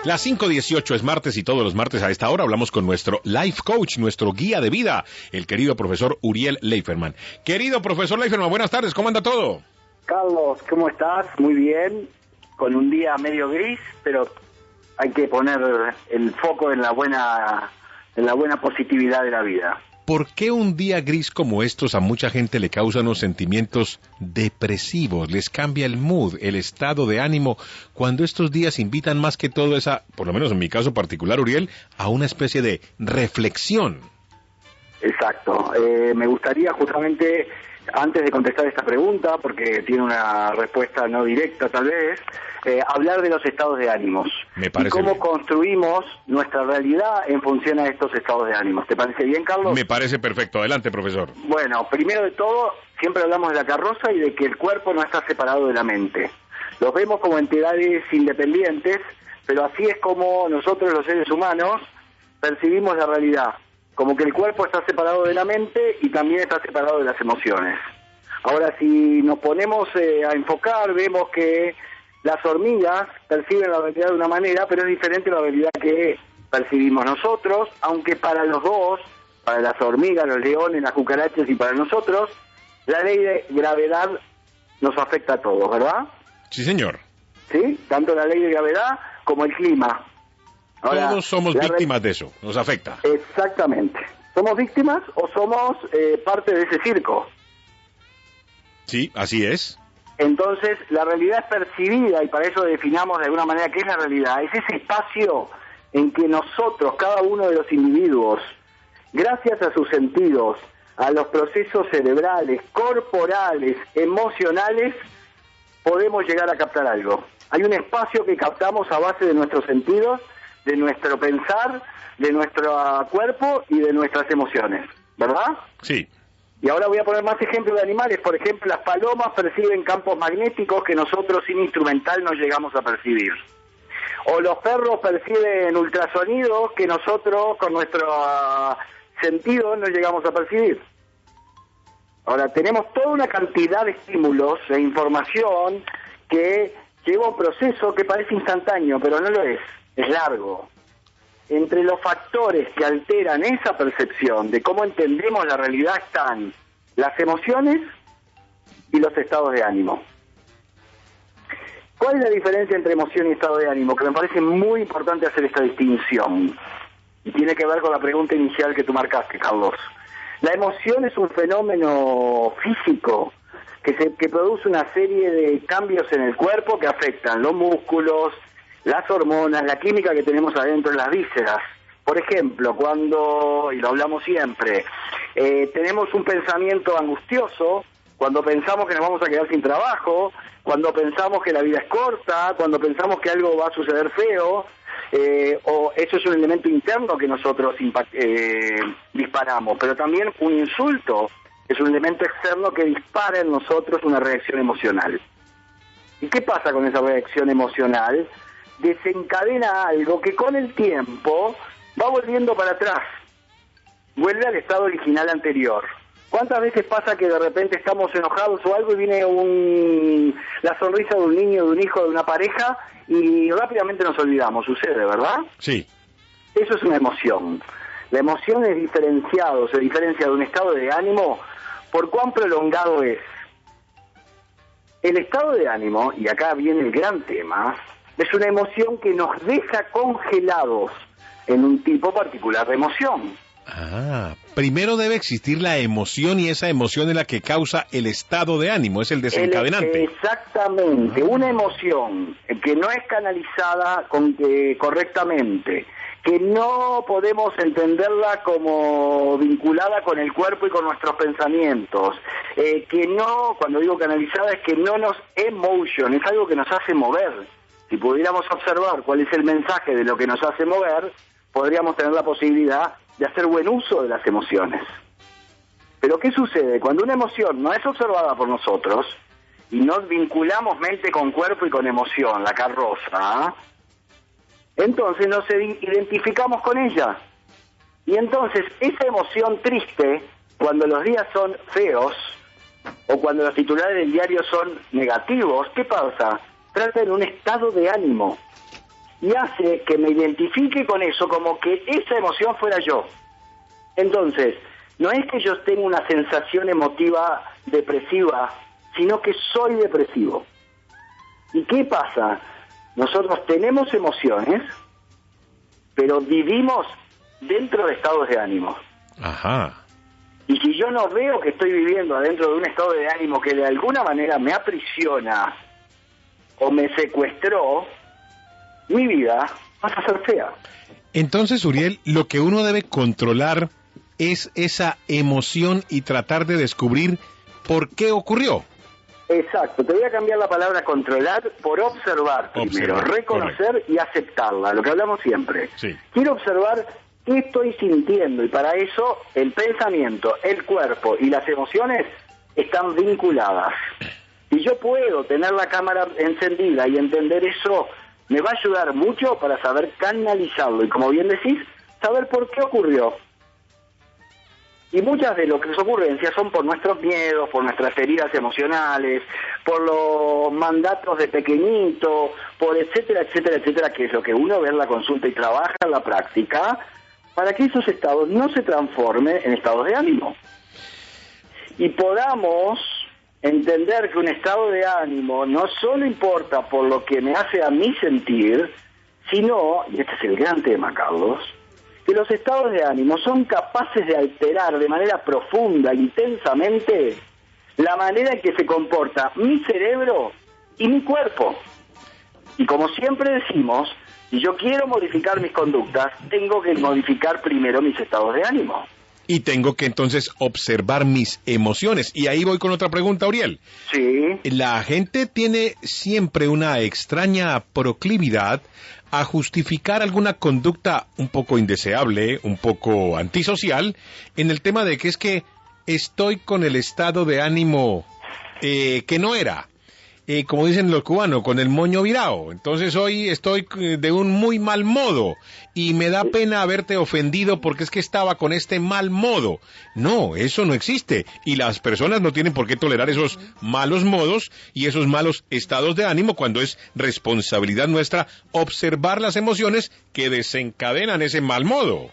Las 5:18 es martes y todos los martes a esta hora hablamos con nuestro life coach, nuestro guía de vida, el querido profesor Uriel Leiferman. Querido profesor Leiferman, buenas tardes, ¿cómo anda todo? Carlos, ¿cómo estás? Muy bien, con un día medio gris, pero hay que poner el foco en la buena positividad de la vida. ¿Por qué un día gris como estos a mucha gente le causa unos sentimientos depresivos? Les cambia el mood, el estado de ánimo, cuando estos días invitan más que todo por lo menos en mi caso particular, Uriel, a una especie de reflexión. Exacto. Me gustaría justamente, antes de contestar esta pregunta, porque tiene una respuesta no directa tal vez, hablar de los estados de ánimos y cómo bien construimos nuestra realidad en función a estos estados de ánimos. ¿Te parece bien, Carlos? Me parece perfecto. Adelante, profesor. Bueno, primero de todo, siempre hablamos de la carroza y de que el cuerpo no está separado de la mente. Los vemos como entidades independientes, pero así es como nosotros los seres humanos percibimos la realidad, como que el cuerpo está separado de la mente y también está separado de las emociones. Ahora, si nos ponemos a enfocar, vemos que las hormigas perciben la realidad de una manera, pero es diferente la realidad que percibimos nosotros, aunque para los dos, para las hormigas, los leones, las cucarachas y para nosotros, la ley de gravedad nos afecta a todos, ¿verdad? Sí, señor. ¿Sí? Tanto la ley de gravedad como el clima. Ahora, todos somos víctimas de eso, nos afecta. Exactamente. ¿Somos víctimas o somos parte de ese circo? Sí, así es. Entonces, la realidad es percibida, y para eso definamos de alguna manera qué es la realidad. Es ese espacio en que nosotros, cada uno de los individuos, gracias a sus sentidos, a los procesos cerebrales, corporales, emocionales, podemos llegar a captar algo. Hay un espacio que captamos a base de nuestros sentidos, de nuestro pensar, de nuestro cuerpo y de nuestras emociones, ¿verdad? Sí. Y ahora voy a poner más ejemplos de animales. Por ejemplo, las palomas perciben campos magnéticos que nosotros sin instrumental no llegamos a percibir. O los perros perciben ultrasonidos que nosotros con nuestro sentido no llegamos a percibir. Ahora, tenemos toda una cantidad de estímulos e información que lleva un proceso que parece instantáneo, pero no lo es. Es largo. Entre los factores que alteran esa percepción de cómo entendemos la realidad están las emociones y los estados de ánimo. ¿Cuál es la diferencia entre emoción y estado de ánimo? Que me parece muy importante hacer esta distinción. Y tiene que ver con la pregunta inicial que tú marcaste, Carlos. La emoción es un fenómeno físico que produce una serie de cambios en el cuerpo que afectan los músculos, las hormonas, la química que tenemos adentro en las vísceras. Por ejemplo, cuando, y lo hablamos siempre, tenemos un pensamiento angustioso, cuando pensamos que nos vamos a quedar sin trabajo, cuando pensamos que la vida es corta, cuando pensamos que algo va a suceder feo, o eso es un elemento interno que nosotros disparamos, pero también un insulto es un elemento externo que dispara en nosotros una reacción emocional. ¿Y qué pasa con esa reacción emocional? Desencadena algo que con el tiempo va volviendo para atrás, vuelve al estado original anterior. ¿Cuántas veces pasa que de repente estamos enojados o algo y viene la sonrisa de un niño, de un hijo, de una pareja y rápidamente nos olvidamos? Sucede, ¿verdad? Sí. Eso es una emoción. La emoción es diferenciado, se diferencia de un estado de ánimo por cuán prolongado es. El estado de ánimo, y acá viene el gran tema, es una emoción que nos deja congelados en un tipo particular de emoción. Primero debe existir la emoción y esa emoción es la que causa el estado de ánimo, es el desencadenante. Exactamente, una emoción que no es canalizada correctamente, que no podemos entenderla como vinculada con el cuerpo y con nuestros pensamientos, que no, cuando digo canalizada es que no nos emotion, es algo que nos hace mover. Si pudiéramos observar cuál es el mensaje de lo que nos hace mover, podríamos tener la posibilidad de hacer buen uso de las emociones. Pero ¿qué sucede? Cuando una emoción no es observada por nosotros y nos vinculamos mente con cuerpo y con emoción, la carroza, entonces nos identificamos con ella. Y entonces esa emoción triste, cuando los días son feos o cuando los titulares del diario son negativos, ¿qué pasa? Trata de un estado de ánimo. y hace que me identifique con eso como que esa emoción fuera yo. Entonces, no es que yo tenga una sensación emotiva depresiva, sino que soy depresivo. ¿Y qué pasa? Nosotros tenemos emociones, pero vivimos dentro de estados de ánimo. Ajá. Y si yo no veo que estoy viviendo adentro de un estado de ánimo que de alguna manera me aprisiona o me secuestró, mi vida pasa a ser fea. Entonces, Uriel, lo que uno debe controlar es esa emoción y tratar de descubrir por qué ocurrió. Exacto, te voy a cambiar la palabra controlar por observar primero, reconocer, correcto, y aceptarla, lo que hablamos siempre. Sí. Quiero observar qué estoy sintiendo y para eso el pensamiento, el cuerpo y las emociones están vinculadas. Si yo puedo tener la cámara encendida y entender eso, me va a ayudar mucho para saber canalizarlo y, como bien decís, saber por qué ocurrió. Y muchas de las ocurrencias son por nuestros miedos, por nuestras heridas emocionales, por los mandatos de pequeñito, por etcétera, etcétera, etcétera, que es lo que uno ve en la consulta y trabaja en la práctica, para que esos estados no se transformen en estados de ánimo. Y podamos entender que un estado de ánimo no solo importa por lo que me hace a mí sentir, sino, y este es el gran tema, Carlos, que los estados de ánimo son capaces de alterar de manera profunda, intensamente, la manera en que se comporta mi cerebro y mi cuerpo. Y como siempre decimos, si yo quiero modificar mis conductas, tengo que modificar primero mis estados de ánimo. Y tengo que entonces observar mis emociones. Y ahí voy con otra pregunta, Uriel. Sí. La gente tiene siempre una extraña proclividad a justificar alguna conducta un poco indeseable, un poco antisocial, en el tema de que es que estoy con el estado de ánimo que no era. Como dicen los cubanos, con el moño virado. Entonces hoy estoy de un muy mal modo y me da pena haberte ofendido porque es que estaba con este mal modo. No, eso no existe y las personas no tienen por qué tolerar esos malos modos y esos malos estados de ánimo cuando es responsabilidad nuestra observar las emociones que desencadenan ese mal modo.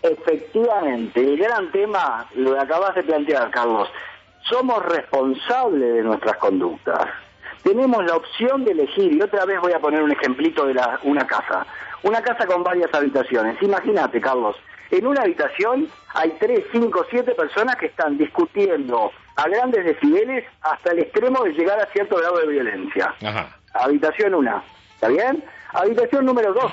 Efectivamente, el gran tema lo que acabas de plantear, Carlos. Somos responsables de nuestras conductas. Tenemos la opción de elegir, y otra vez voy a poner un ejemplito de una casa con varias habitaciones. Imagínate, Carlos, en una habitación hay 3, 5, 7 personas que están discutiendo a grandes decibeles hasta el extremo de llegar a cierto grado de violencia. Ajá. Habitación 1, ¿está bien? Habitación número 2,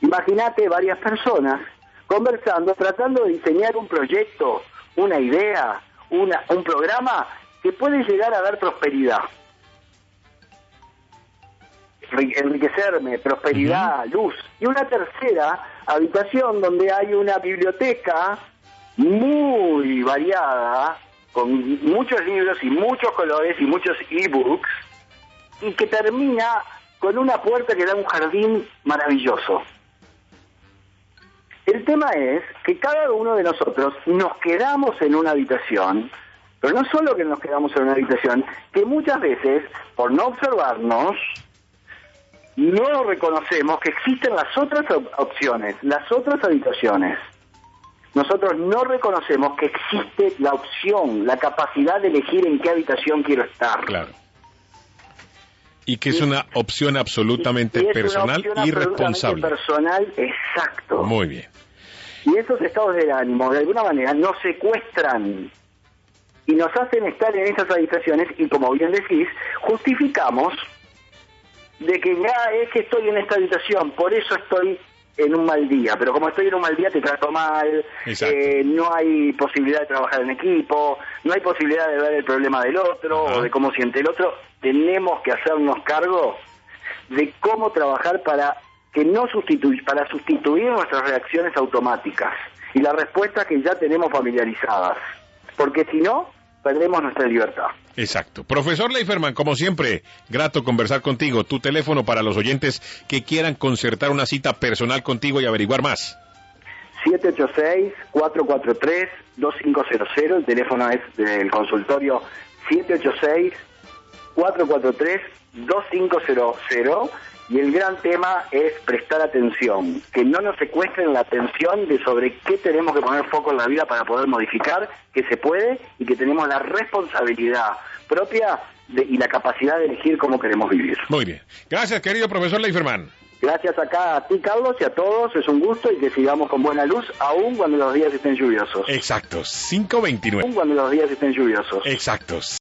imagínate varias personas conversando, tratando de diseñar un proyecto, una idea, un programa que puede llegar a dar prosperidad. Enriquecerme, prosperidad, luz. Y una tercera habitación donde hay una biblioteca muy variada, con muchos libros y muchos colores y muchos ebooks, y que termina con una puerta que da a un jardín maravilloso. El tema es que cada uno de nosotros nos quedamos en una habitación, pero no solo que nos quedamos en una habitación, que muchas veces, por no observarnos, no reconocemos que existen las otras opciones, las otras habitaciones. Nosotros no reconocemos que existe la opción, la capacidad de elegir en qué habitación quiero estar. Claro. Y que es una opción absolutamente personal y responsable. Personal, exacto. Muy bien. Y esos estados de ánimo, de alguna manera, nos secuestran y nos hacen estar en esas habitaciones y, como bien decís, justificamos de que ya es que estoy en esta habitación, por eso estoy en un mal día, pero como estoy en un mal día te trato mal, no hay posibilidad de trabajar en equipo, no hay posibilidad de ver el problema del otro o de cómo siente el otro. Tenemos que hacernos cargo de cómo trabajar para sustituir nuestras reacciones automáticas y las respuestas que ya tenemos familiarizadas, porque si no, perdemos nuestra libertad. Exacto. Profesor Leiferman, como siempre, grato conversar contigo. Tu teléfono para los oyentes que quieran concertar una cita personal contigo y averiguar más. 786-443-2500, el teléfono es del consultorio 786-443-2500, Y el gran tema es prestar atención, que no nos secuestren la atención de sobre qué tenemos que poner foco en la vida para poder modificar, que se puede y que tenemos la responsabilidad propia y la capacidad de elegir cómo queremos vivir. Muy bien. Gracias, querido profesor Leiferman. Gracias acá a ti, Carlos, y a todos. Es un gusto y que sigamos con buena luz, aún cuando los días estén lluviosos. Exactos. 5:29. Aún cuando los días estén lluviosos. Exactos.